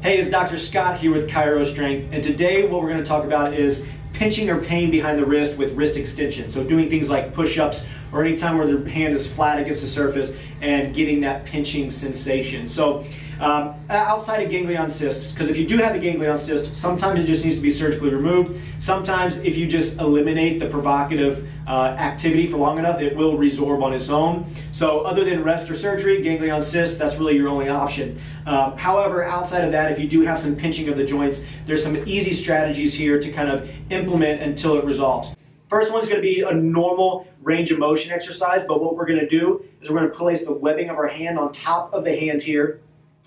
Hey, it's Dr. Scott here with Chiro Strength, and today what we're going to talk about is pinching or pain behind the wrist with wrist extension. So doing things like push-ups or any time where the hand is flat against the surface and getting that pinching sensation. So outside of ganglion cysts, because if you do have a ganglion cyst, sometimes it just needs to be surgically removed. Sometimes if you just eliminate the provocative activity for long enough, it will resorb on its own. So other than rest or surgery, ganglion cyst, that's really your only option. However, outside of that, if you do have some pinching of the joints, there's some easy strategies here to kind of implement until it resolves. First one's going to be a normal range of motion exercise, but what we're going to do is we're going to place the webbing of our hand on top of the hand here,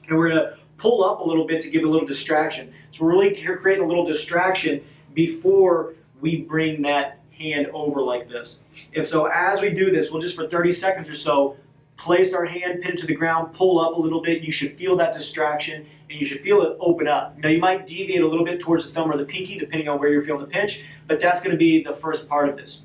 and we're going to pull up a little bit to give a little distraction. So we're really creating a little distraction before we bring that hand over like this. And so as we do this, we'll just for 30 seconds or so, place our hand, pin it to the ground, pull up a little bit. You should feel that distraction, and you should feel it open up. Now you might deviate a little bit towards the thumb or the pinky, depending on where you're feeling the pinch, but that's going to be the first part of this.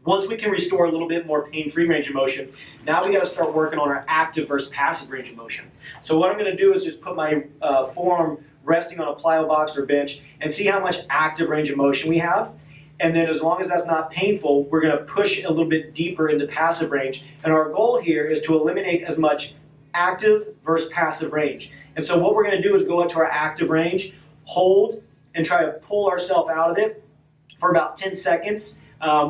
Once we can restore a little bit more pain-free range of motion, now we got to start working on our active versus passive range of motion. So what I'm going to do is just put my forearm resting on a plyo box or bench and see how much active range of motion we have. And then as long as that's not painful, we're going to push a little bit deeper into passive range. And our goal here is to eliminate as much active versus passive range. And so what we're going to do is go into our active range, hold, and try to pull ourselves out of it for about 10 seconds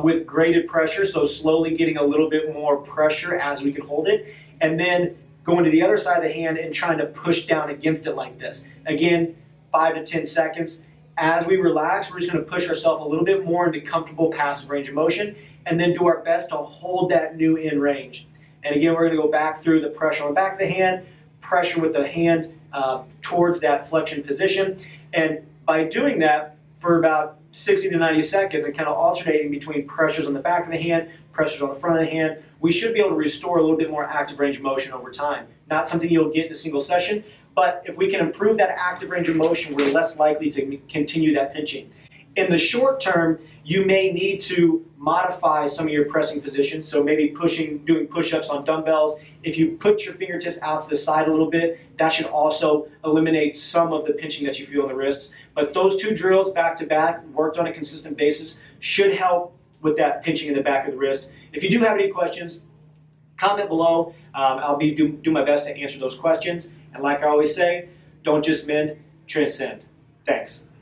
with graded pressure, so slowly getting a little bit more pressure as we can hold it. And then going to the other side of the hand and trying to push down against it like this. Again, 5 to 10 seconds. As we relax, we're just going to push ourselves a little bit more into comfortable passive range of motion and then do our best to hold that new in range. And again, we're going to go back through the pressure on the back of the hand, pressure with the hand towards that flexion position. And by doing that for about 60 to 90 seconds and kind of alternating between pressures on the back of the hand, pressures on the front of the hand, we should be able to restore a little bit more active range of motion over time. Not something you'll get in a single session, but if we can improve that active range of motion, we're less likely to continue that pinching. In the short term, you may need to modify some of your pressing positions, so maybe doing push-ups on dumbbells. If you put your fingertips out to the side a little bit, that should also eliminate some of the pinching that you feel in the wrists. But those two drills back to back, worked on a consistent basis, should help with that pinching in the back of the wrist. If you do have any questions, comment below. I'll do my best to answer those questions. And like I always say, don't just mend, transcend. Thanks.